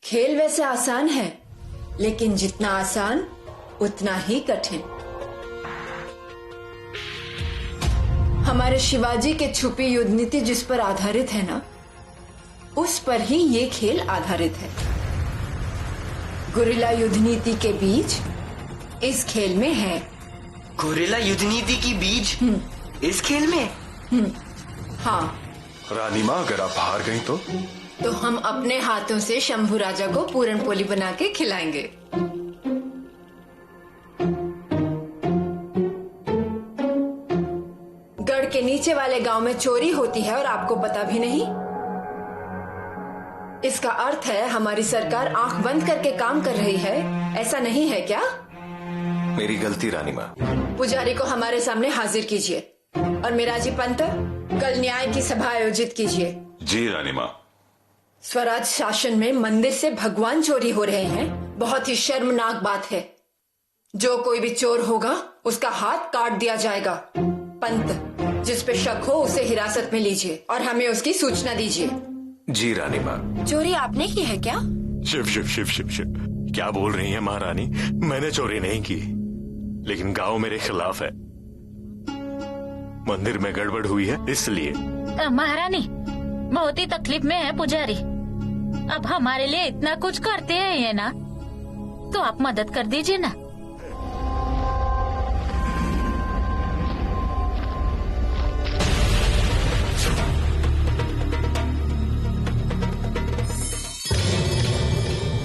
खेल वैसे आसान है, लेकिन जितना आसान उतना ही कठिन। हमारे शिवाजी के छुपी युद्ध नीति जिस पर आधारित है ना, उस पर ही ये खेल आधारित है। गुरिल्ला युद्ध नीति के बीज इस खेल में है। गुरिल्ला युद्ध नीति की बीज इस खेल में? हाँ। रानी माँ, अगर आप हार गई तो हम अपने हाथों से शंभू राजा को पूरन पोली बना के खिलाएंगे। गढ़ के नीचे वाले गांव में चोरी होती है और आपको पता भी नहीं। इसका अर्थ है हमारी सरकार आंख बंद करके काम कर रही है, ऐसा नहीं है क्या? मेरी गलती रानी माँ। पुजारी को हमारे सामने हाजिर कीजिए और मिराजी पंत कल न्याय की सभा आयोजित कीजिए। जी रानी माँ। स्वराज शासन में मंदिर से भगवान चोरी हो रहे हैं, बहुत ही शर्मनाक बात है। जो कोई भी चोर होगा उसका हाथ काट दिया जाएगा। पंत, जिस पे शक हो उसे हिरासत में लीजिए और हमें उसकी सूचना दीजिए। जी रानी माँ। चोरी आपने की है क्या? शिव शिव शिव शिव शिव, क्या बोल रही हैं महारानी? मैंने चोरी नहीं की, लेकिन गांव मेरे खिलाफ है। मंदिर में गड़बड़ हुई है इसलिए। महारानी, बहुत ही तकलीफ में है पुजारी। अब हमारे लिए इतना कुछ करते हैं ये ना, तो आप मदद कर दीजिए ना।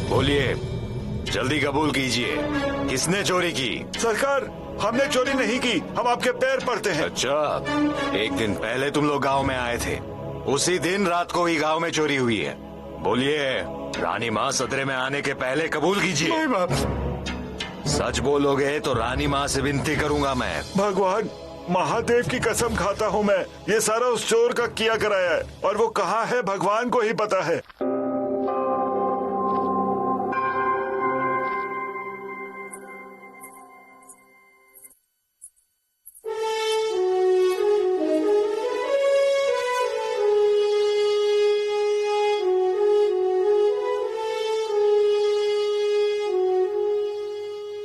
बोलिए, जल्दी कबूल कीजिए, किसने चोरी की? सरकार, हमने चोरी नहीं की, हम आपके पैर पड़ते हैं। अच्छा, एक दिन पहले तुम लोग गांव में आए थे, उसी दिन रात को ही गांव में चोरी हुई है। बोलिए, रानी माँ सदरे में आने के पहले कबूल कीजिए। सच बोलोगे तो रानी माँ से विनती करूंगा मैं। भगवान महादेव की कसम खाता हूँ, मैं ये सारा उस चोर का किया कराया है, और वो कहाँ है भगवान को ही पता है।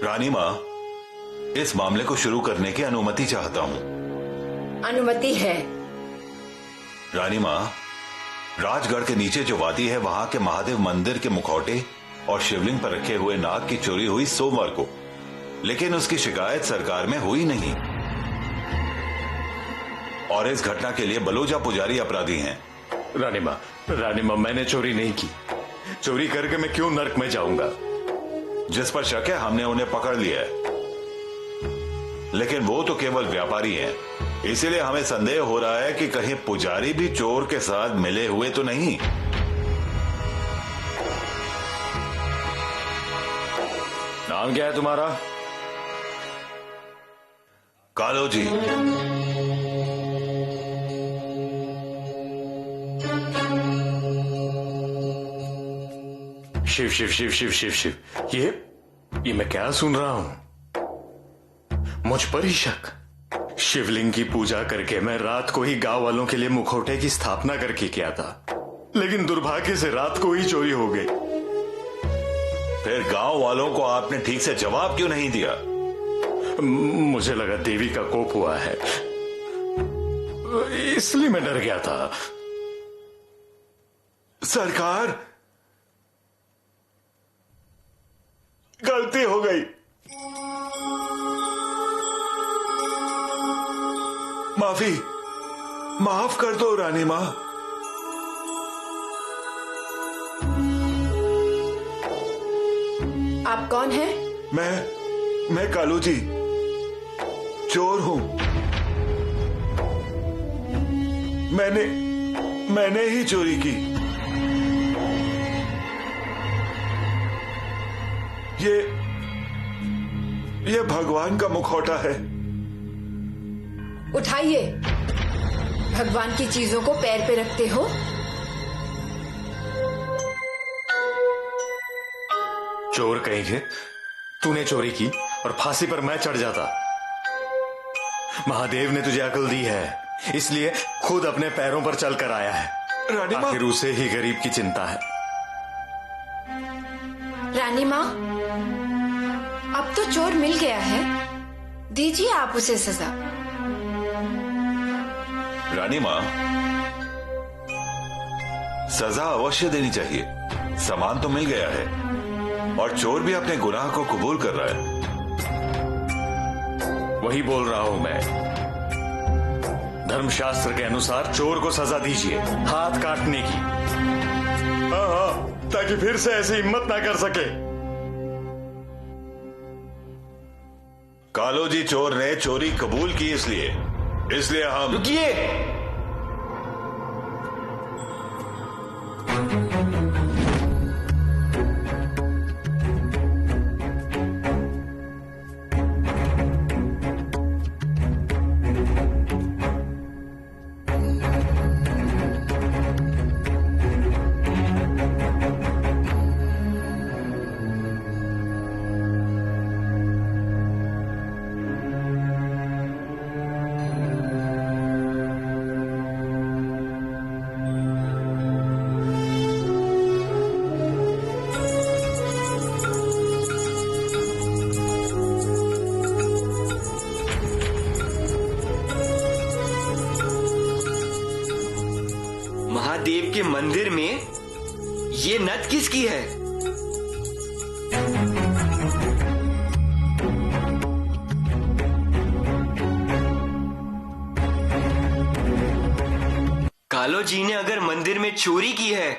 रानी माँ, इस मामले को शुरू करने की अनुमति चाहता हूँ। अनुमति है। रानी माँ, राजगढ़ के नीचे जो वादी है वहां के महादेव मंदिर के मुखौटे और शिवलिंग पर रखे हुए नाग की चोरी हुई सोमवार को, लेकिन उसकी शिकायत सरकार में हुई नहीं। और इस घटना के लिए बलोजा पुजारी अपराधी हैं। रानी माँ, मैंने चोरी नहीं की। चोरी करके मैं क्यों नर्क में जाऊंगा? जिस पर शक है हमने उन्हें पकड़ लिया है, लेकिन वो तो केवल व्यापारी हैं, इसीलिए हमें संदेह हो रहा है कि कहीं पुजारी भी चोर के साथ मिले हुए तो नहीं। नाम क्या है तुम्हारा? कालो जी। शिव शिव शिव शिव शिव शिव, ये मैं क्या सुन रहा हूं? मुझ पर ही शक। शिवलिंग की पूजा करके मैं रात को ही गांव वालों के लिए मुखौटे की स्थापना करके किया था, लेकिन दुर्भाग्य से रात को ही चोरी हो गई। फिर गांव वालों को आपने ठीक से जवाब क्यों नहीं दिया? मुझे लगा देवी का कोप हुआ है, इसलिए मैं डर गया था। सरकार, गलती हो गई। माफ कर दो रानी माँ। आप कौन हैं? मैं कालू जी, चोर हूं। मैंने ही चोरी की। ये भगवान का मुखौटा है। उठाइए। भगवान की चीजों को पैर पे रखते हो? चोर कहीं के, तूने चोरी की और फांसी पर मैं चढ़ जाता। महादेव ने तुझे अकल दी है, इसलिए खुद अपने पैरों पर चलकर आया है। रानी माँ, आखिर उसे ही गरीब की चिंता है। रानी माँ, अब तो चोर मिल गया है, दीजिए आप उसे सजा। रानी माँ, सजा अवश्य देनी चाहिए। सामान तो मिल गया है और चोर भी अपने गुनाह को कबूल कर रहा है। वही बोल रहा हूं मैं। धर्मशास्त्र के अनुसार चोर को सजा दीजिए, हाथ काटने की। हाँ, ताकि फिर से ऐसी हिम्मत ना कर सके। कालोजी चोर ने चोरी कबूल की, इसलिए हम। रुकिए। महादेव के मंदिर में ये नथ किसकी है? कालो जी ने अगर मंदिर में चोरी की है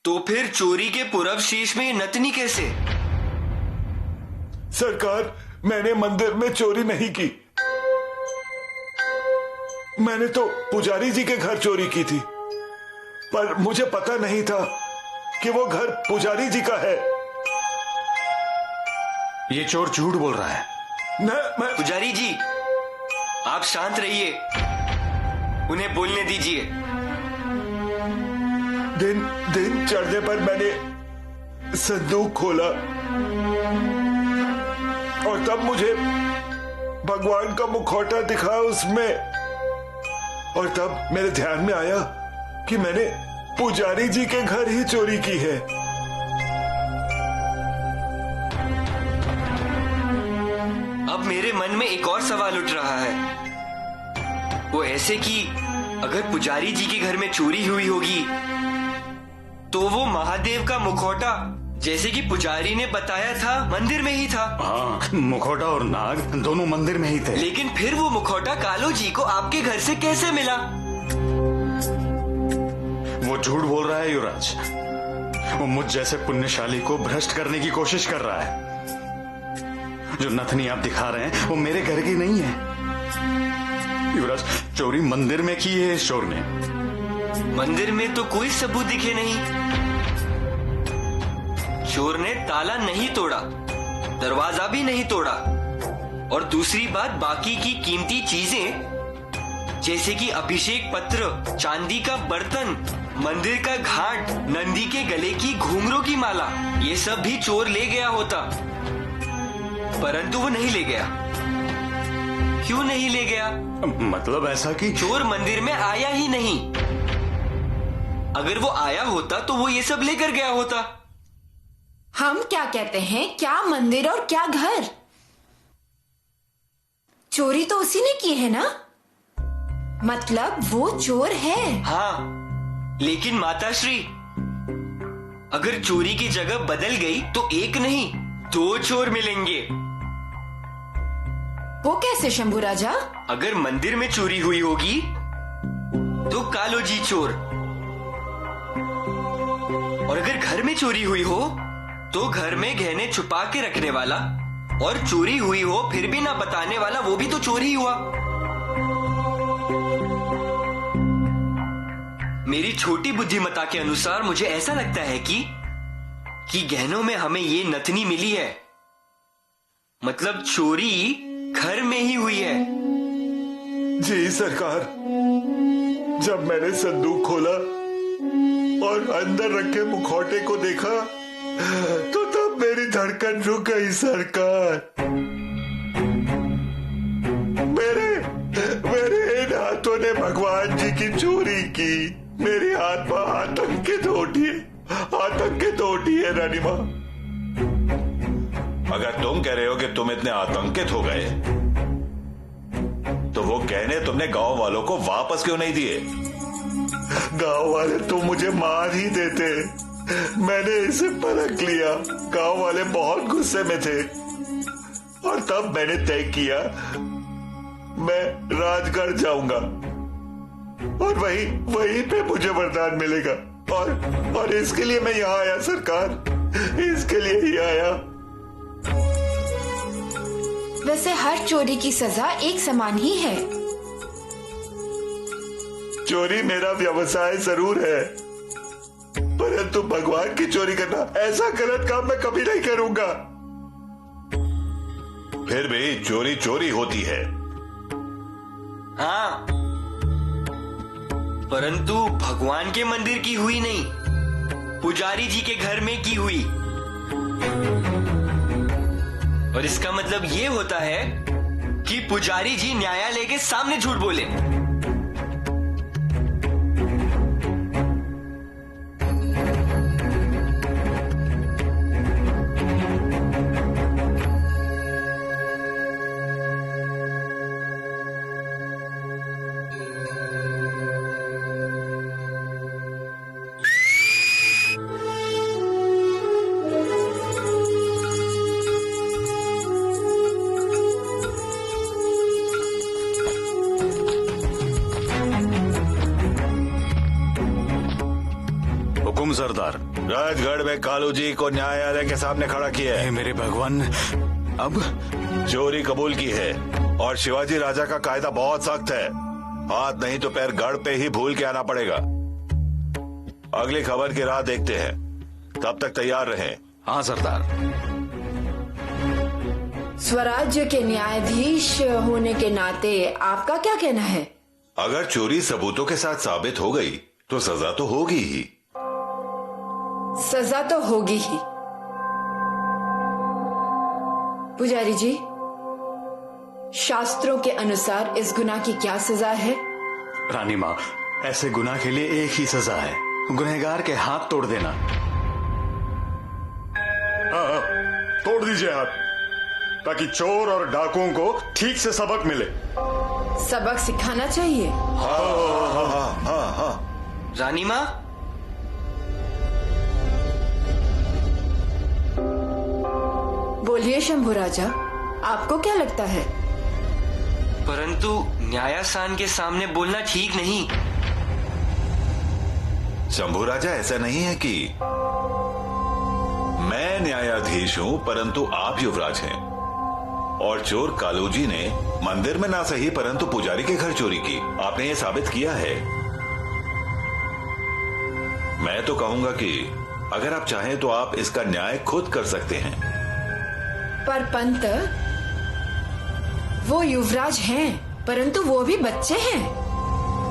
तो फिर चोरी के पूरब शीश में ये नथनी कैसे? सरकार, मैंने मंदिर में चोरी नहीं की। मैंने तो पुजारी जी के घर चोरी की थी, पर मुझे पता नहीं था कि वो घर पुजारी जी का है। ये चोर झूठ बोल रहा है। मैं पुजारी जी, आप शांत रहिए, उन्हें बोलने दीजिए। दिन चढ़ने पर मैंने संदूक खोला और तब मुझे भगवान का मुखौटा दिखा उसमें, और तब मेरे ध्यान में आया कि मैंने पुजारी जी के घर ही चोरी की है। अब मेरे मन में एक और सवाल उठ रहा है। वो ऐसे कि अगर पुजारी जी के घर में चोरी हुई होगी तो वो महादेव का मुखौटा, जैसे कि पुजारी ने बताया था, मंदिर में ही था। हाँ, मुखौटा और नाग दोनों मंदिर में ही थे। लेकिन फिर वो मुखौटा कालो जी को आपके घर से कैसे मिला? वो झूठ बोल रहा है युवराज। वो मुझ जैसे पुण्यशाली को भ्रष्ट करने की कोशिश कर रहा है। जो नथनी आप दिखा रहे हैं वो मेरे घर की नहीं है युवराज। चोरी मंदिर में की है इस चोर ने। मंदिर में तो कोई सबूत दिखे नहीं। चोर ने ताला नहीं तोड़ा, दरवाजा भी नहीं तोड़ा, और दूसरी बात, बाकी की कीमती चीजें जैसे कि अभिषेक पत्र, चांदी का बर्तन, मंदिर का घाट, नंदी के गले की घुंघरों की माला, ये सब भी चोर ले गया होता, परंतु वो नहीं ले गया। क्यों नहीं ले गया? मतलब ऐसा कि चोर मंदिर में आया ही नहीं। अगर वो आया होता तो वो ये सब लेकर गया होता। हम क्या कहते हैं, क्या मंदिर और क्या घर? चोरी तो उसी ने की है ना, मतलब वो चोर है। हाँ, लेकिन माताश्री, अगर चोरी की जगह बदल गई तो एक नहीं 2 चोर मिलेंगे। वो कैसे शंभू राजा? अगर मंदिर में चोरी हुई होगी तो कालो जी चोर, और अगर घर में चोरी हुई हो तो घर में गहने छुपा के रखने वाला, और चोरी हुई हो फिर भी ना बताने वाला, वो भी तो चोर ही हुआ। मेरी छोटी बुद्धिमत्ता के अनुसार मुझे ऐसा लगता है कि गहनों में हमें ये नथनी मिली है, मतलब चोरी घर में ही हुई है। जी सरकार, जब मैंने संदूक खोला और अंदर रखे मुखौटे को देखा तो तब मेरी धड़कन रुक गई सरकार। मेरे इन हाथों ने भगवान जी की चोरी की। मेरी आत्मा आतंकित हो उठी आतंकित होती है रानी माँ। अगर तुम कह रहे हो कि तुम इतने आतंकित हो गए तो वो गहने तुमने गांव वालों को वापस क्यों नहीं दिए? गांव वाले तो मुझे मार ही देते। मैंने इसे परख लिया। गांव वाले बहुत गुस्से में थे और तब मैंने तय किया मैं राजगढ़ जाऊंगा और वहीं पे मुझे वरदान मिलेगा। और इसके लिए मैं यहाँ आया सरकार, इसके लिए ही आया। वैसे हर चोरी की सजा एक समान ही है। चोरी मेरा व्यवसाय जरूर है, परंतु भगवान की चोरी करना ऐसा गलत काम मैं कभी नहीं करूंगा। फिर भी चोरी चोरी होती है। हाँ, परंतु भगवान के मंदिर की हुई नहीं, पुजारी जी के घर में की हुई। और इसका मतलब ये होता है कि पुजारी जी न्यायालय के सामने झूठ बोले। हुकुम सरदार। राजगढ़ में कालू जी को न्यायालय के सामने खड़ा किया है। मेरे भगवान, अब चोरी कबूल की है और शिवाजी राजा का कायदा बहुत सख्त है। हाथ नहीं तो पैर गढ़ पे ही भूल के आना पड़ेगा। अगली खबर की राह देखते हैं, तब तक तैयार रहें। हाँ सरदार। स्वराज्य के न्यायाधीश होने के नाते आपका क्या कहना है? अगर चोरी सबूतों के साथ साबित हो गई तो सजा तो होगी ही। सजा तो होगी ही। पुजारी जी, शास्त्रों के अनुसार इस गुनाह की क्या सजा है? रानी माँ, ऐसे गुनाह के लिए एक ही सजा है, गुनहगार के हाथ तोड़ देना। हाँ, तोड़ दीजिए हाथ, ताकि चोर और डाकुओं को ठीक से सबक मिले। सबक सिखाना चाहिए। हाँ। रानी माँ, बोलिए शंभू राजा, आपको क्या लगता है? परंतु न्यायासान के सामने बोलना ठीक नहीं। शंभू राजा, ऐसा नहीं है कि मैं न्यायाधीश हूं, परंतु आप युवराज हैं। और चोर कालूजी ने मंदिर में ना सही परंतु पुजारी के घर चोरी की। आपने ये साबित किया है। मैं तो कहूंगा कि अगर आप चाहें तो आप इसका न्याय खुद कर सकते हैं। पर पंत, वो युवराज हैं, परंतु वो भी बच्चे हैं।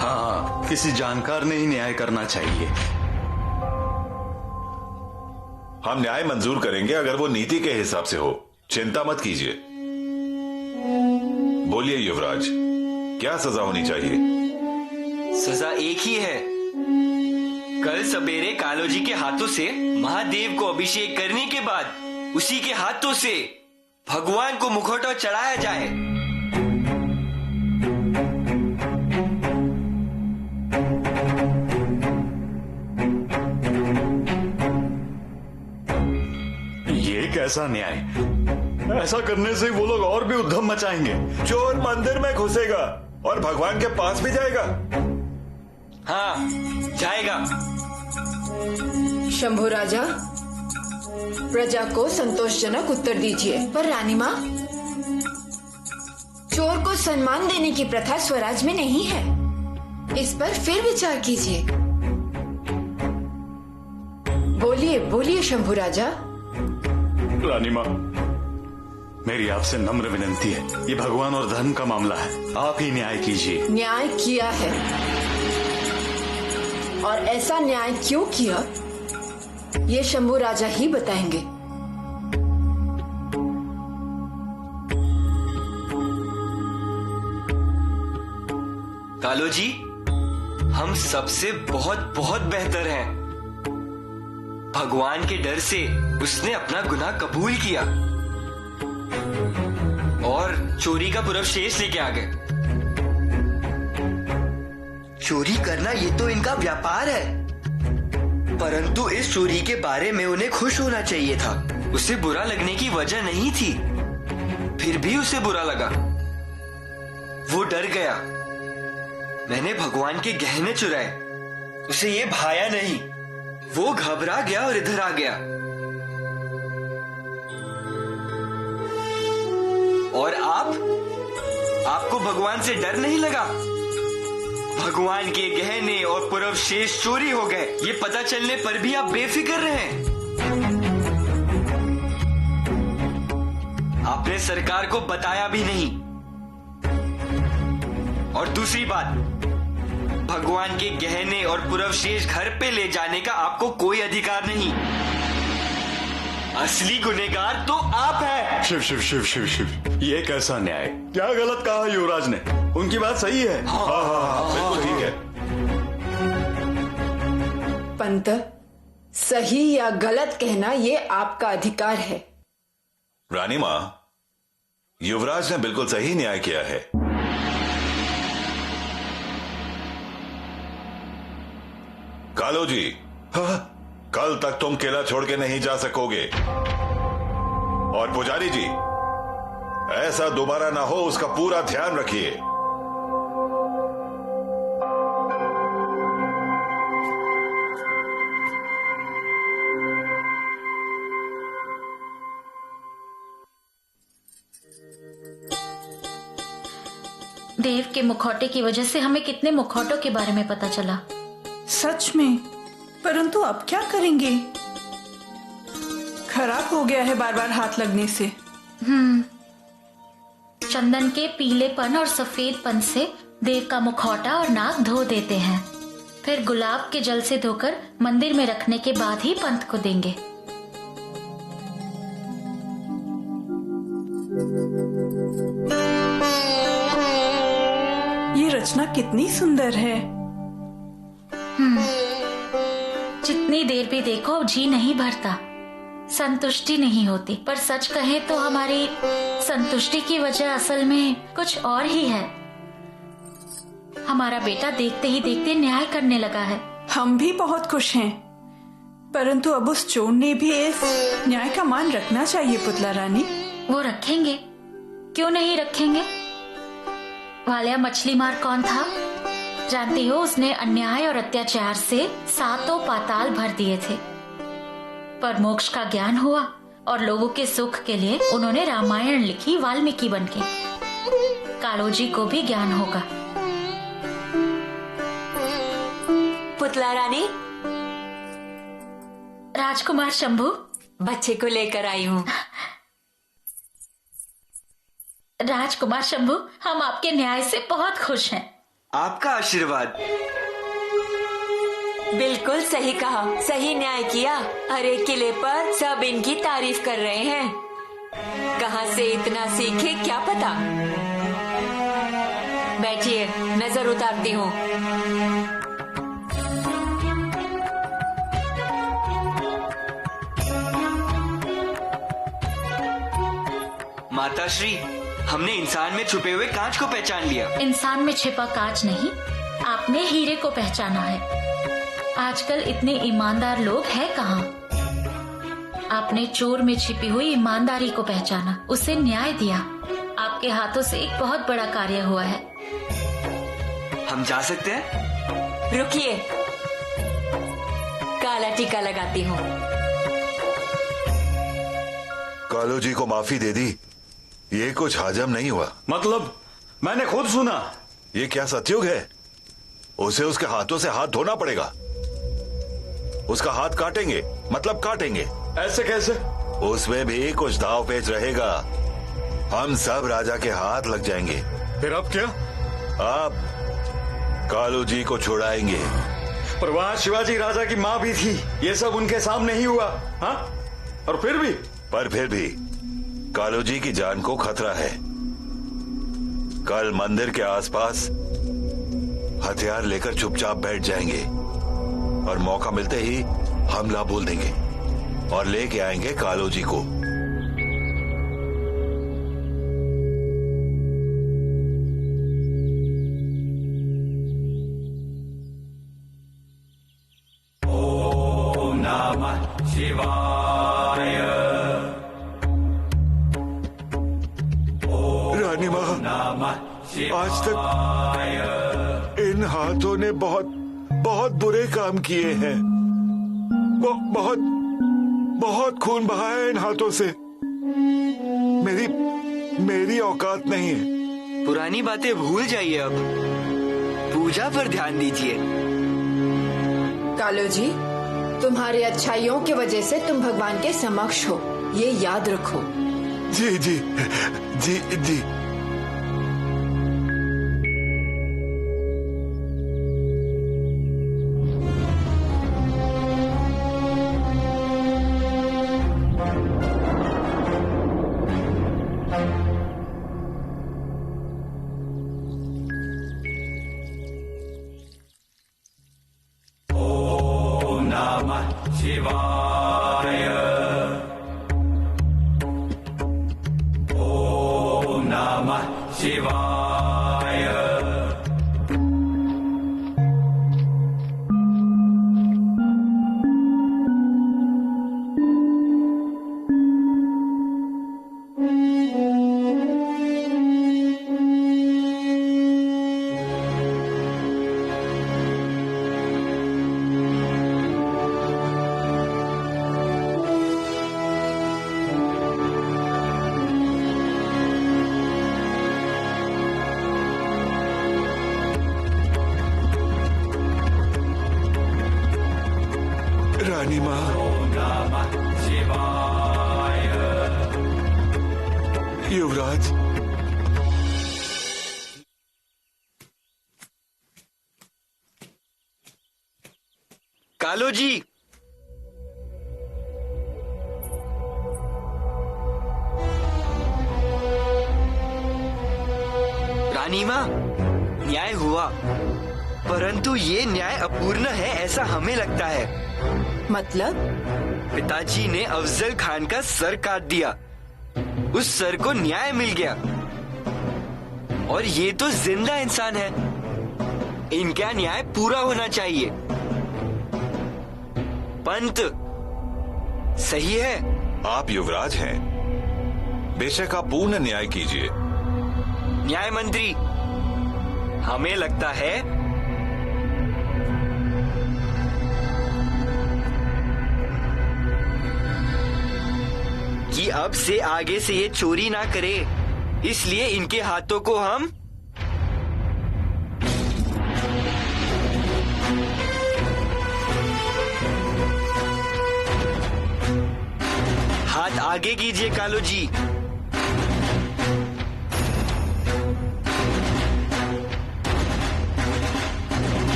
हाँ, किसी जानकार ने ही न्याय करना चाहिए। हम न्याय मंजूर करेंगे अगर वो नीति के हिसाब से हो। चिंता मत कीजिए। बोलिए युवराज, क्या सजा होनी चाहिए? सजा एक ही है। कल सवेरे कालोजी के हाथों से महादेव को अभिषेक करने के बाद उसी के हाथों से भगवान को मुखौटा चढ़ाया जाए। ये कैसा न्याय? ऐसा करने से वो लोग और भी उद्यम मचाएंगे। चोर मंदिर में घुसेगा और भगवान के पास भी जाएगा। हाँ, जाएगा। शंभू राजा, प्रजा को संतोषजनक उत्तर दीजिए। पर रानी माँ, चोर को सम्मान देने की प्रथा स्वराज में नहीं है। इस पर फिर विचार कीजिए। बोलिए शंभू राजा। रानी माँ, मेरी आपसे नम्र विनंती है, ये भगवान और धर्म का मामला है, आप ही न्याय कीजिए। न्याय किया है, और ऐसा न्याय क्यों किया ये शंभू राजा ही बताएंगे। कालो जी, हम सबसे बहुत बहुत बेहतर हैं। भगवान के डर से उसने अपना गुनाह कबूल किया और चोरी का पूरा शेष लेके आ गए। चोरी करना ये तो इनका व्यापार है, परंतु इस चोरी के बारे में उन्हें खुश होना चाहिए था। उसे बुरा लगने की वजह नहीं थी, फिर भी उसे बुरा लगा। वो डर गया। मैंने भगवान के गहने चुराए, उसे ये भाया नहीं। वो घबरा गया और इधर आ गया। और आपको भगवान से डर नहीं लगा? भगवान के गहने और पूर्व शेष चोरी हो गए, ये पता चलने पर भी आप बेफिक्र रहे। आपने सरकार को बताया भी नहीं। और दूसरी बात, भगवान के गहने और पूर्व शेष घर पे ले जाने का आपको कोई अधिकार नहीं। असली गुनहगार तो आप हैं। शिव शिव शिव शिव शिव, ये कैसा न्याय? क्या गलत कहा युवराज ने? उनकी बात सही है। हाँ, बिल्कुल ठीक है। पंत, सही या गलत कहना ये आपका अधिकार है। रानी मां, युवराज ने बिल्कुल सही न्याय किया है। कालो जी, कल तक तुम किला छोड़ के नहीं जा सकोगे। और पुजारी जी, ऐसा दोबारा ना हो, उसका पूरा ध्यान रखिए। देव के मुखौटे की वजह से हमें कितने मुखौटों के बारे में पता चला। सच में, परंतु अब क्या करेंगे? खराब हो गया है बार बार हाथ लगने से। चंदन के पीलेपन और सफेदपन से देव का मुखौटा और नाक धो देते हैं, फिर गुलाब के जल से धोकर मंदिर में रखने के बाद ही पंत को देंगे। ये रचना कितनी सुंदर है। जितनी देर भी देखो जी नहीं भरता, संतुष्टि नहीं होती। पर सच कहे तो हमारी संतुष्टि की वजह असल में कुछ और ही है। हमारा बेटा देखते ही देखते न्याय करने लगा है। हम भी बहुत खुश हैं, परंतु अब उस चोर ने भी इस न्याय का मान रखना चाहिए। पुतला रानी, वो रखेंगे, क्यों नहीं रखेंगे? वालिया मछली मार कौन था? जानती हो, उसने अन्याय और अत्याचार से 7 पाताल भर दिए थे, पर मोक्ष का ज्ञान हुआ और लोगों के सुख के लिए उन्होंने रामायण लिखी वाल्मीकि बनके। कालोजी को भी ज्ञान होगा। पुतला रानी, राजकुमार शंभू, बच्चे को लेकर आई हूँ। राजकुमार शंभू, हम आपके न्याय से बहुत खुश हैं। आपका आशीर्वाद। बिल्कुल सही कहा, सही न्याय किया। हर एक किले पर सब इनकी तारीफ कर रहे हैं। कहाँ से इतना सीखे क्या पता। बैठिए, नजर उतारती हूँ। माताश्री, हमने इंसान में छुपे हुए कांच को पहचान लिया। इंसान में छिपा कांच नहीं, आपने हीरे को पहचाना है। आजकल इतने ईमानदार लोग हैं कहाँ? आपने चोर में छिपी हुई ईमानदारी को पहचाना, उसे न्याय दिया। आपके हाथों से एक बहुत बड़ा कार्य हुआ है। हम जा सकते हैं? रुकिए, काला टीका लगाती हूँ। कालो जी को माफी दे दी। ये कुछ हजम नहीं हुआ। मतलब मैंने खुद सुना। ये क्या सतयुग है? उसे उसके हाथों से हाथ धोना पड़ेगा। उसका हाथ काटेंगे, मतलब काटेंगे। ऐसे कैसे? उसमें भी कुछ दाव पेच रहेगा। हम सब राजा के हाथ लग जाएंगे। फिर अब क्या? आप कालू जी को छुड़ाएंगे। पर वहां शिवाजी राजा की माँ भी थी। ये सब उनके सामने ही हुआ। हाँ? और फिर भी कालू जी की जान को खतरा है। कल मंदिर के आसपास हथियार लेकर चुपचाप बैठ जाएंगे और मौका मिलते ही हमला बोल देंगे। और लेके आएंगे कालो जी को। रानी माँ, आज तक इन हाथों ने बहुत बहुत बुरे काम किए हैं। बहुत बहुत खून बहा है इन हाथों से। मेरी औकात नहीं है। पुरानी बातें भूल जाइए, अब पूजा पर ध्यान दीजिए। कालो जी, तुम्हारी अच्छाइयों की वजह से तुम भगवान के समक्ष हो, ये याद रखो। जी जी जी जी। रानी माँ, युवराज, कालो जी, रानी माँ, न्याय हुआ, परंतु ये न्याय अपूर्ण है ऐसा हमें लगता है। मतलब? पिताजी ने अफजल खान का सर काट दिया, उस सर को न्याय मिल गया, और ये तो जिंदा इंसान है, इनका न्याय पूरा होना चाहिए। पंत, सही है। आप युवराज हैं, बेशक आप पूर्ण न्याय कीजिए। न्याय मंत्री, हमें लगता है कि अब से आगे से ये चोरी ना करे, इसलिए इनके हाथों को हम हाथ आगे कीजिए कालो जी।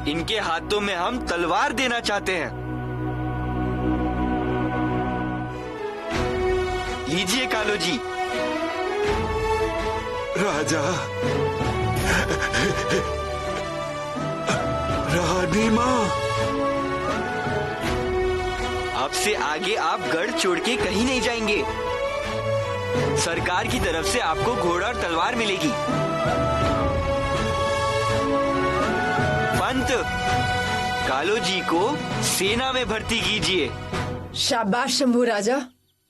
इनके हाथों में हम तलवार देना चाहते हैं। लीजिए कालो जी। राजा, रानी माँ, अब से आगे आप गढ़ छोड़ के कहीं नहीं जाएंगे। सरकार की तरफ से आपको घोड़ा और तलवार मिलेगी। पंत, कालो जी को सेना में भर्ती कीजिए। शाबाश शंभू राजा,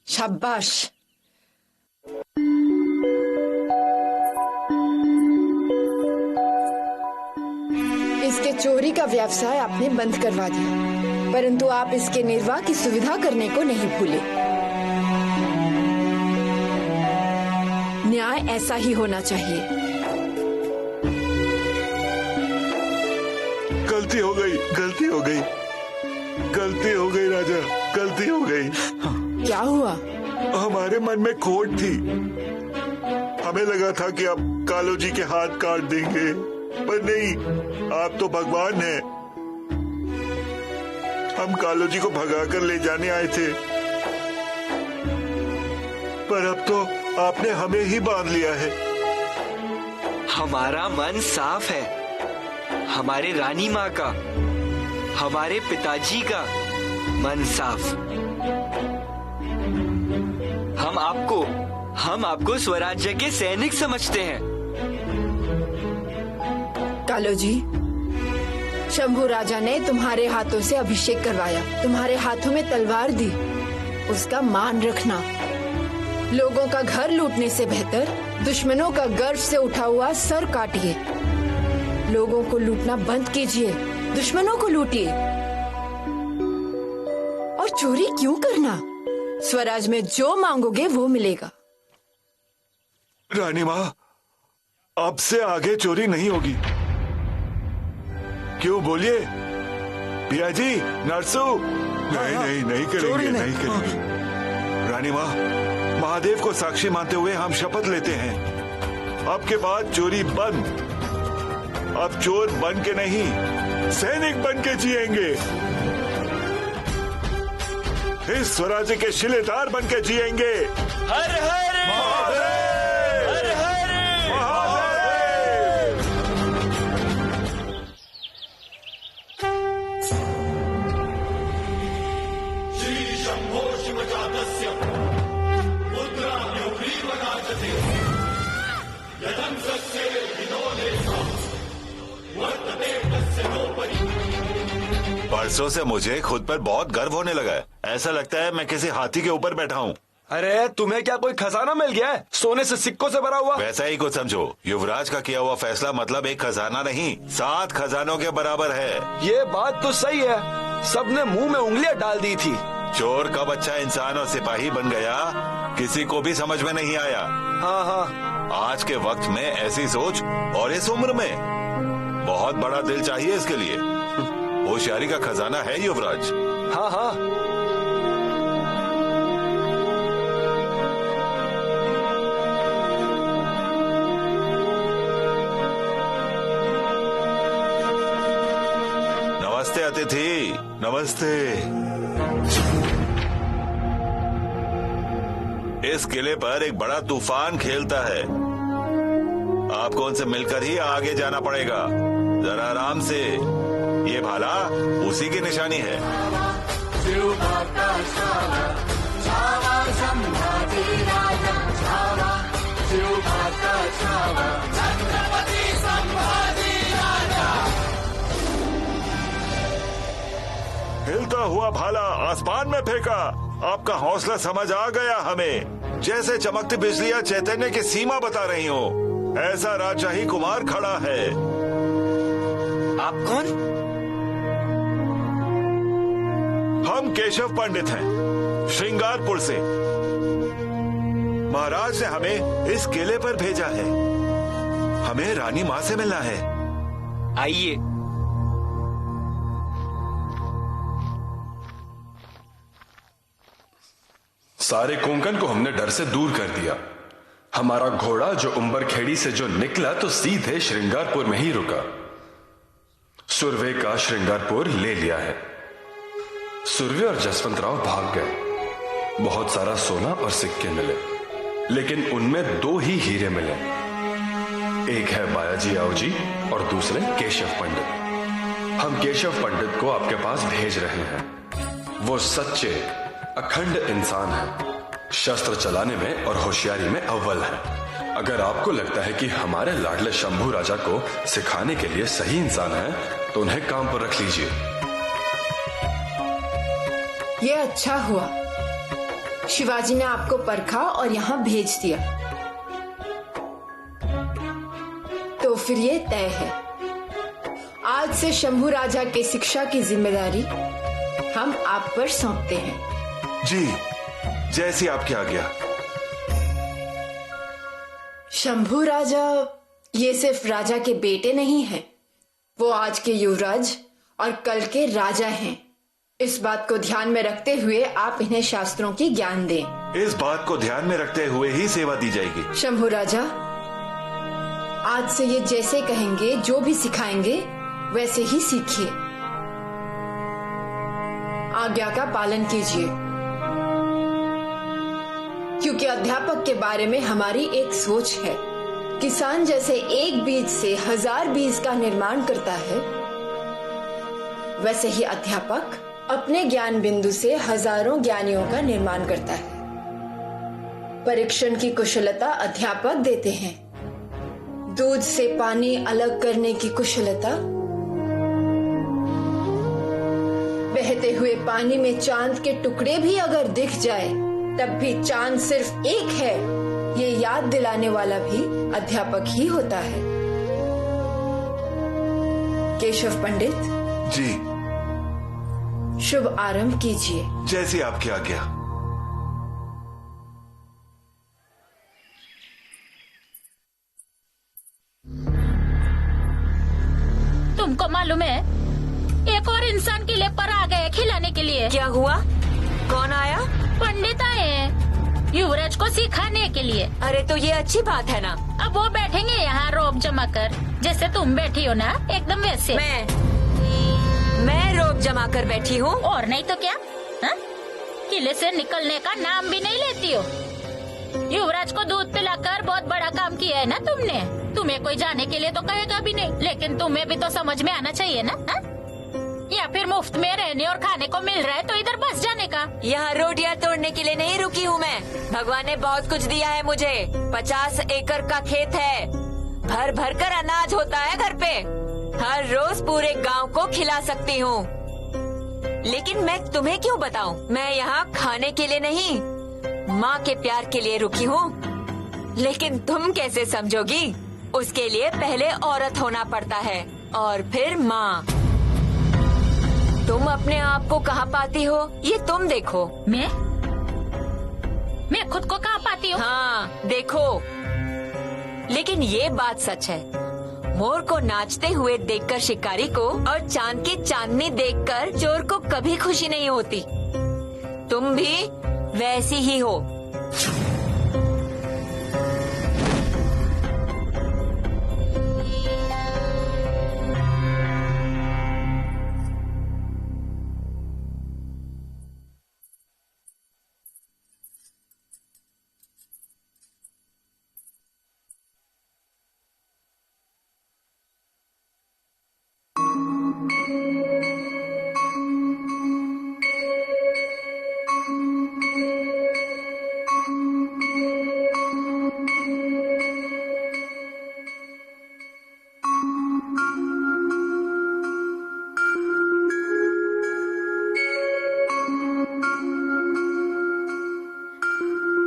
शाबाश। इसके चोरी का व्यवसाय आपने बंद करवा दिया, परंतु आप इसके निर्वाह की सुविधा करने को नहीं भूले। न्याय ऐसा ही होना चाहिए। गलती हो गई, गलती हो गई, गलती हो गई राजा, गलती हो गई। क्या हुआ? हमारे मन में खोट थी। हमें लगा था कि आप कालो जी के हाथ काट देंगे, पर नहीं, आप तो भगवान हैं। हम कालो जी को भगाकर ले जाने आए थे, पर अब तो आपने हमें ही बांध लिया है। हमारा मन साफ है, हमारे रानी माँ का, हमारे पिताजी का मन साफ। हम आपको स्वराज्य के सैनिक समझते हैं। कालो जी, शंभू राजा ने तुम्हारे हाथों से अभिषेक करवाया, तुम्हारे हाथों में तलवार दी, उसका मान रखना। लोगों का घर लूटने से बेहतर दुश्मनों का गर्व से उठा हुआ सर काटिए। लोगों को लूटना बंद कीजिए, दुश्मनों को लूटिए। और चोरी क्यों करना? स्वराज में जो मांगोगे वो मिलेगा। रानी माँ, अब से आगे चोरी नहीं होगी। क्यों बोलिए? पिया जी, नरसू, नहीं करेंगे, नहीं करेंगे। रानी माँ, महादेव को साक्षी मानते हुए हम शपथ लेते हैं, अब के बाद चोरी बंद। अब चोर बन के नहीं, सैनिक बन के जिएंगे। इस स्वराज्य के शिलेदार बन के जिएंगे। हर हर महादेव! हर हर महादेव! परसों से मुझे खुद पर बहुत गर्व होने लगा है। ऐसा लगता है मैं किसी हाथी के ऊपर बैठा हूँ। अरे तुम्हें क्या कोई खजाना मिल गया है? सोने से सिक्कों से भरा हुआ। वैसा ही कुछ समझो। युवराज का किया हुआ फैसला मतलब एक खजाना नहीं, 7 खजानों के बराबर है। ये बात तो सही है, सबने मुंह में उंगलियां डाल दी थी। चोर कब अच्छा इंसान और सिपाही बन गया, किसी को भी समझ में नहीं आया। हाँ, आज के वक्त में ऐसी सोच और इस उम्र में बहुत बड़ा दिल चाहिए इसके लिए। होशियारी का खजाना है युवराज। हाँ। नमस्ते अतिथि, नमस्ते। इस किले पर एक बड़ा तूफान खेलता है, आपको उनसे मिलकर ही आगे जाना पड़ेगा। जरा आराम से, ये भाला उसी की निशानी है। हिलता हुआ भाला आसमान में फेंका। आपका हौसला समझ आ गया हमें। जैसे चमकती बिजलियां चैतन्य की सीमा बता रही हो, ऐसा राजशाही कुमार खड़ा है। आप कौन? हम केशव पंडित हैं, श्रृंगारपुर से। महाराज ने हमें इस किले पर भेजा है। हमें रानी माँ से मिलना है। आइए। सारे कोंकण को हमने डर से दूर कर दिया। हमारा घोड़ा जो उंबरखेड़ी से जो निकला तो सीधे श्रृंगारपुर में ही रुका। सुरवे का श्रृंगारपुर ले लिया है। सुरवे और जसवंतराव भाग गए। बहुत सारा सोना और सिक्के मिले, लेकिन उनमें 2 ही हीरे मिले। एक है बायाजी आओजी और दूसरे केशव पंडित। हम केशव पंडित को आपके पास भेज रहे हैं। वो सच्चे अखंड इंसान है, शस्त्र चलाने में और होशियारी में अव्वल है। अगर आपको लगता है कि हमारे लाडले शंभू राजा को सिखाने के लिए सही इंसान है, तो उन्हें काम पर रख लीजिए। ये अच्छा हुआ, शिवाजी ने आपको परखा और यहाँ भेज दिया। तो फिर ये तय है, आज से शंभू राजा के शिक्षा की जिम्मेदारी हम आप पर सौंपते हैं। जी, जैसी आपकी आज्ञा। शंभू राजा ये सिर्फ राजा के बेटे नहीं हैं, वो आज के युवराज और कल के राजा हैं। इस बात को ध्यान में रखते हुए आप इन्हें शास्त्रों की ज्ञान दें। इस बात को ध्यान में रखते हुए ही सेवा दी जाएगी। शंभू राजा, आज से ये जैसे कहेंगे, जो भी सिखाएंगे वैसे ही सीखिए। आज्ञा का पालन कीजिए, क्योंकि अध्यापक के बारे में हमारी एक सोच है किसान जैसे एक बीज से 1000 बीज का निर्माण करता है, वैसे ही अध्यापक अपने ज्ञान बिंदु से हजारों ज्ञानियों का निर्माण करता है। परीक्षण की कुशलता अध्यापक देते हैं। दूध से पानी अलग करने की कुशलता, बहते हुए पानी में चांद के टुकड़े भी अगर दिख जाए तब भी चांद सिर्फ एक है, ये याद दिलाने वाला भी अध्यापक ही होता है। केशव पंडित जी। शुभ आरंभ कीजिए। जैसी आपकी आज्ञा। तुमको मालूम है, एक और इंसान किले पर आ गए खिलाने के लिए। क्या हुआ? कौन आया? पंडित आए हैं युवराज को सिखाने के लिए। अरे तो ये अच्छी बात है ना। अब वो बैठेंगे यहाँ रोब जमा कर, जैसे तुम बैठी हो ना, एकदम वैसे। मैं रोब जमा कर बैठी हूँ। और नहीं तो क्या? हा? किले से निकलने का नाम भी नहीं लेती हो। युवराज को दूध पिलाकर बहुत बड़ा काम किया है ना तुमने। तुम्हें कोई जाने के लिए तो कहेगा भी नहीं, लेकिन तुम्हें भी तो समझ में आना चाहिए ना। हा? या फिर मुफ्त में रहने और खाने को मिल रहा है तो इधर बस जाने का। यहाँ रोटियाँ तोड़ने के लिए नहीं रुकी हूँ मैं। भगवान ने बहुत कुछ दिया है मुझे। 50 एकड़ का खेत है, भर भर कर अनाज होता है घर पे। हर रोज पूरे गांव को खिला सकती हूँ। लेकिन मैं तुम्हें क्यों बताऊँ? मैं यहाँ खाने के लिए नहीं, माँ के प्यार के लिए रुकी हूँ। लेकिन तुम कैसे समझोगी? उसके लिए पहले औरत होना पड़ता है और फिर माँ। तुम अपने आप को कहाँ पाती हो ये तुम देखो। मैं खुद को कहाँ पाती हूँ? हाँ देखो। लेकिन ये बात सच है, मोर को नाचते हुए देखकर शिकारी को और चांद की चांदनी देखकर चोर को कभी खुशी नहीं होती। तुम भी वैसी ही हो।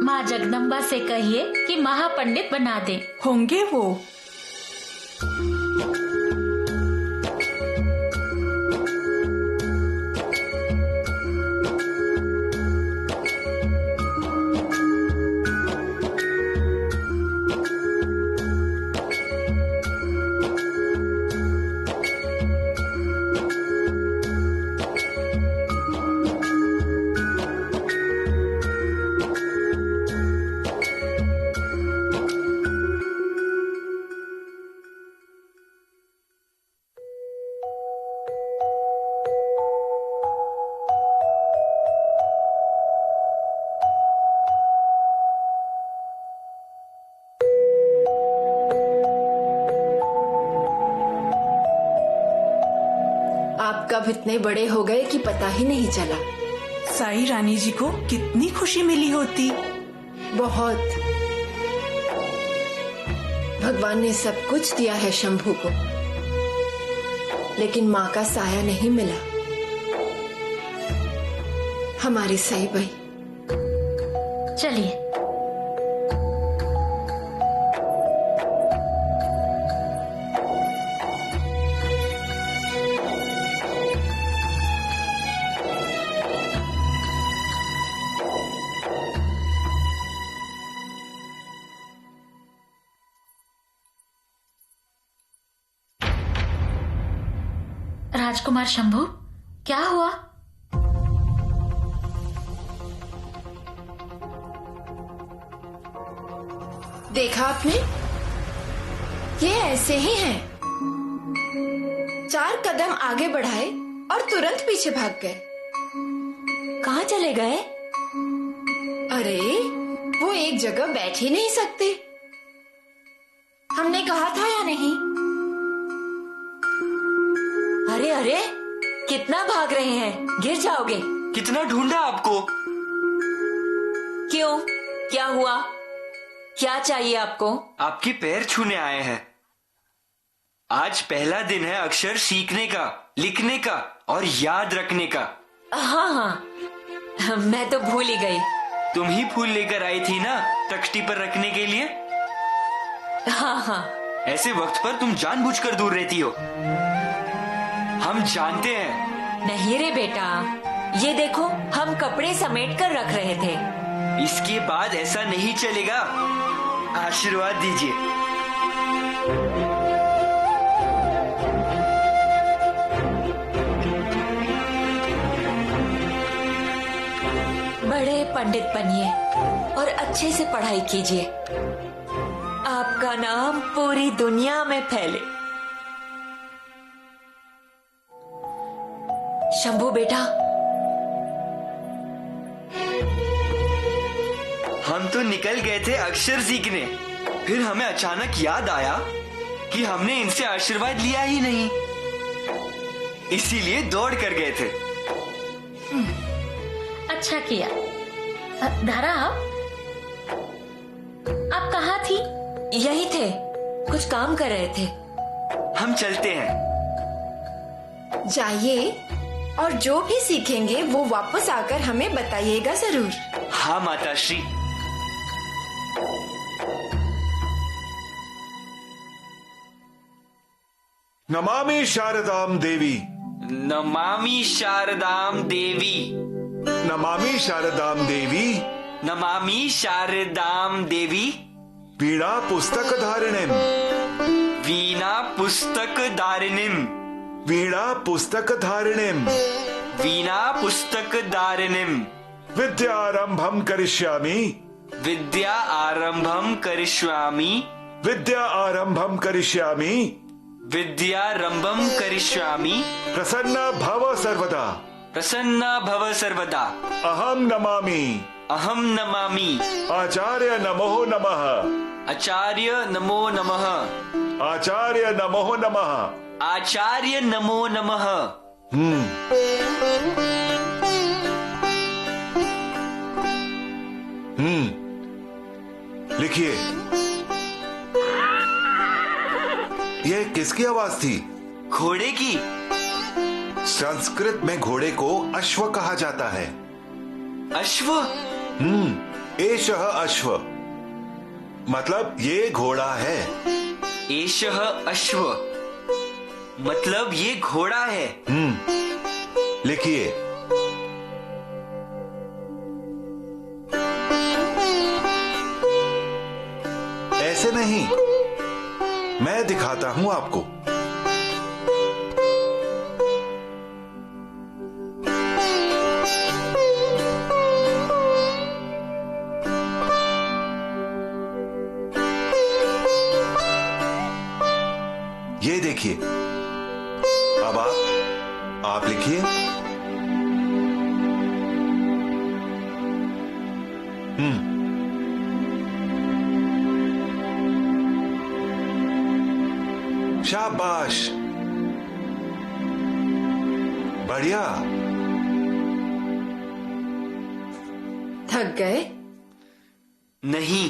माँ जगदम्बा से कहिए कि महापंडित बना दे। होंगे वो। आप कब इतने बड़े हो गए कि पता ही नहीं चला। साई रानी जी को कितनी खुशी मिली होती। बहुत। भगवान ने सब कुछ दिया है शंभू को, लेकिन माँ का साया नहीं मिला। हमारी साई बाई। चलिए। राजकुमार शंभू, क्या हुआ? देखा आपने? ये ऐसे ही हैं। 4 कदम आगे बढ़ाए और तुरंत पीछे भाग गए। कहाँ चले गए? अरे वो एक जगह बैठ ही नहीं सकते। हमने कहा था या नहीं? अरे अरे, कितना भाग रहे हैं, गिर जाओगे। कितना ढूंढा आपको। क्यों, क्या हुआ? क्या चाहिए आपको? आपके पैर छूने आए हैं। आज पहला दिन है अक्षर सीखने का, लिखने का और याद रखने का। हाँ हाँ, मैं तो भूल ही गई। तुम ही फूल लेकर आई थी ना तख्ती पर रखने के लिए। हाँ हाँ। ऐसे वक्त पर तुम जानबूझकर दूर रहती हो, हम जानते हैं। नहीं रे बेटा, ये देखो, हम कपड़े समेट कर रख रहे थे। इसके बाद ऐसा नहीं चलेगा। आशीर्वाद दीजिए। बड़े पंडित बनिए और अच्छे से पढ़ाई कीजिए। आपका नाम पूरी दुनिया में फैले। शंभू बेटा, हम तो निकल गए थे अक्षर सीखने, फिर हमें अचानक याद आया कि हमने इनसे आशीर्वाद लिया ही नहीं, इसीलिए दौड़ कर गए थे। अच्छा किया। धारा, आप कहाँ थी? यही थे, कुछ काम कर रहे थे। हम चलते हैं। जाइए, और जो भी सीखेंगे वो वापस आकर हमें बताइएगा जरूर। हाँ माताश्री। नमामि शारदाम देवी। नमामि शारदाम देवी। नमामि शारदाम देवी। नमामि शारदाम देवी। वीणा पुस्तक धारिणीम। वीणा पुस्तक धारिणीम। वीणा पुस्तक धारिणीम। वीणा पुस्तक धारिणीम। विद्यारंभम करिष्यामि। विद्या आरंभम करिष्यामि। विद्या आरंभम करिष्यामि। विद्यारंभम करिष्यामि। प्रसन्न भव सर्वदा। प्रसन्न भव सर्वदा। अहम नमामि। अहम नमामि। आचार्य नमो नमः। आचार्य नमो नमः। आचार्य नमो नमः। आचार्य नमो नमः। लिखिए। यह किसकी आवाज थी? घोड़े की। संस्कृत में घोड़े को अश्व कहा जाता है। अश्व? एषः अश्व, मतलब ये घोड़ा है। एषः अश्व, मतलब ये घोड़ा है। लिखिए। ऐसे नहीं, मैं दिखाता हूं आपको। ये देखिए। अब आप लिखिए। शाबाश, बढ़िया। थक गए? नहीं,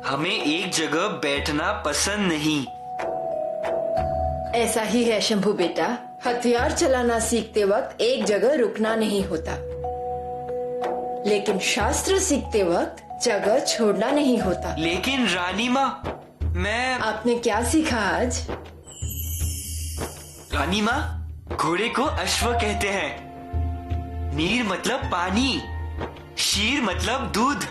हमें एक जगह बैठना पसंद नहीं। ऐसा ही है शंभू बेटा, हथियार चलाना सीखते वक्त एक जगह रुकना नहीं होता, लेकिन शास्त्र सीखते वक्त जगह छोड़ना नहीं होता। लेकिन रानी माँ, मैं... आपने क्या सीखा आज? रानी माँ, घोड़े को अश्व कहते हैं। नीर मतलब पानी, शीर मतलब दूध,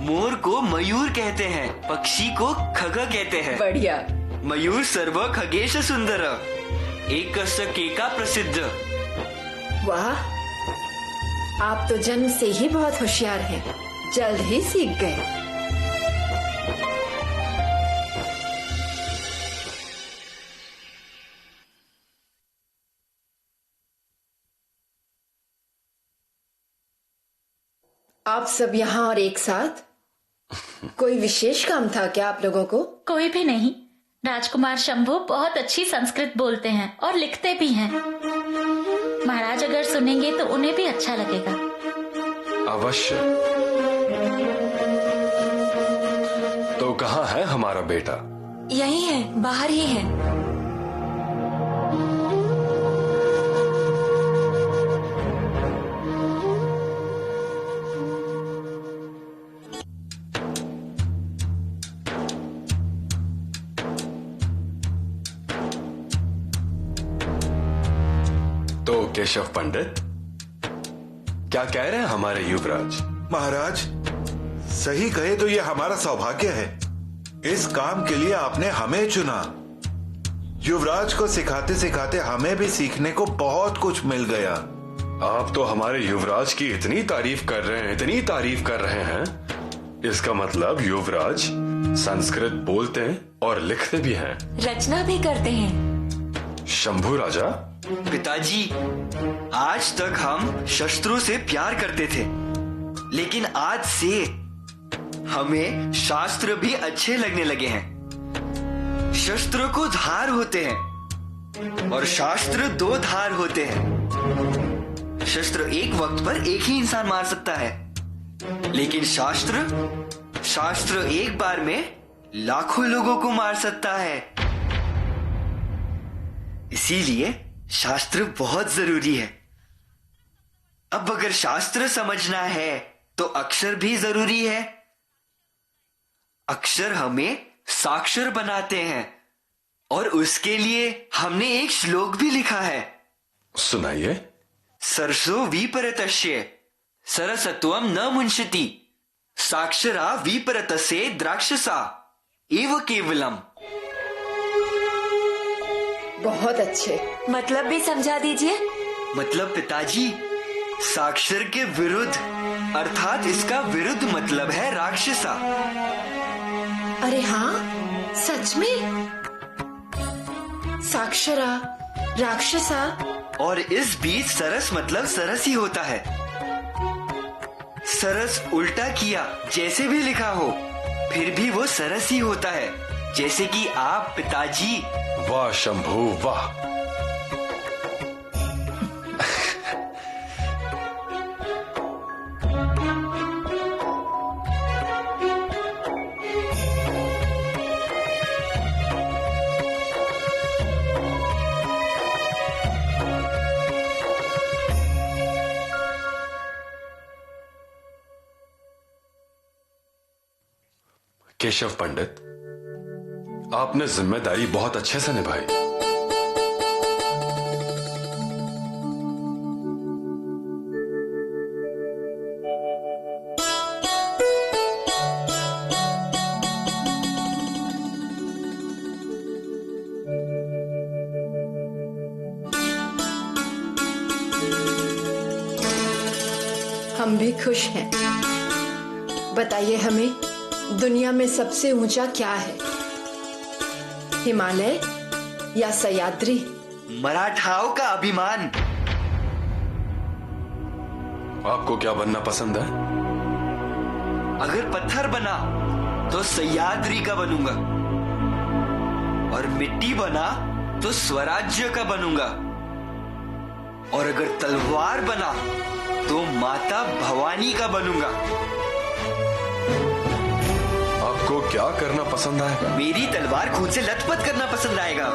मोर को मयूर कहते हैं, पक्षी को खग कहते हैं। बढ़िया। मयूर सर्व खगेश सुंदर, एक केका प्रसिद्ध। वाह, आप तो जन्म से ही बहुत होशियार हैं, जल्द ही सीख गए। आप सब यहाँ और एक साथ कोई विशेष काम था क्या आप लोगों को? कोई भी नहीं। राजकुमार शंभू बहुत अच्छी संस्कृत बोलते हैं और लिखते भी हैं। महाराज अगर सुनेंगे तो उन्हें भी अच्छा लगेगा। अवश्य। तो कहाँ है हमारा बेटा? यही है, बाहर ही है। तो केशव पंडित, क्या कह रहे हैं हमारे युवराज? महाराज, सही कहे तो ये हमारा सौभाग्य है। इस काम के लिए आपने हमें चुना। युवराज को सिखाते सिखाते हमें भी सीखने को बहुत कुछ मिल गया। आप तो हमारे युवराज की इतनी तारीफ कर रहे हैं, इतनी तारीफ कर रहे हैं, इसका मतलब युवराज संस्कृत बोलते हैं और लिखते भी हैं, रचना भी करते हैं। शंभू राजा, पिताजी, आज तक हम शस्त्रों से प्यार करते थे, लेकिन आज से हमें शास्त्र भी अच्छे लगने लगे हैं। शस्त्र को धार होते हैं और शास्त्र 2 धार होते हैं। शस्त्र एक वक्त पर एक ही इंसान मार सकता है, लेकिन शास्त्र एक बार में लाखों लोगों को मार सकता है। इसीलिए शास्त्र बहुत जरूरी है। अब अगर शास्त्र समझना है तो अक्षर भी जरूरी है। अक्षर हमें साक्षर बनाते हैं और उसके लिए हमने एक श्लोक भी लिखा है। सुनाइए। सरसो विपरीतस्य सरसत्वम न मुंशति साक्षरा विपरीतसे द्राक्षसा एव केवलम। बहुत अच्छे। मतलब भी समझा दीजिए। मतलब पिताजी, साक्षर के विरुद्ध अर्थात इसका विरुद्ध मतलब है राक्षसा। अरे हाँ, सच में साक्षरा, राक्षसा। और इस बीच सरस मतलब सरस ही होता है। सरस उल्टा किया जैसे भी लिखा हो, फिर भी वो सरस ही होता है, जैसे कि आप पिताजी। वाह शंभू वाह। केशव पंडित, आपने जिम्मेदारी बहुत अच्छे से निभाई। हम भी खुश हैं। बताइए हमें, दुनिया में सबसे ऊंचा क्या है? हिमालय या सह्याद्री? मराठाओं का अभिमान। आपको क्या बनना पसंद है? अगर पत्थर बना तो सह्याद्री का बनूंगा, और मिट्टी बना तो स्वराज्य का बनूंगा, और अगर तलवार बना तो माता भवानी का बनूंगा। आपको क्या करना पसंद आएगा? मेरी तलवार खुद से लथपथ करना पसंद आएगा।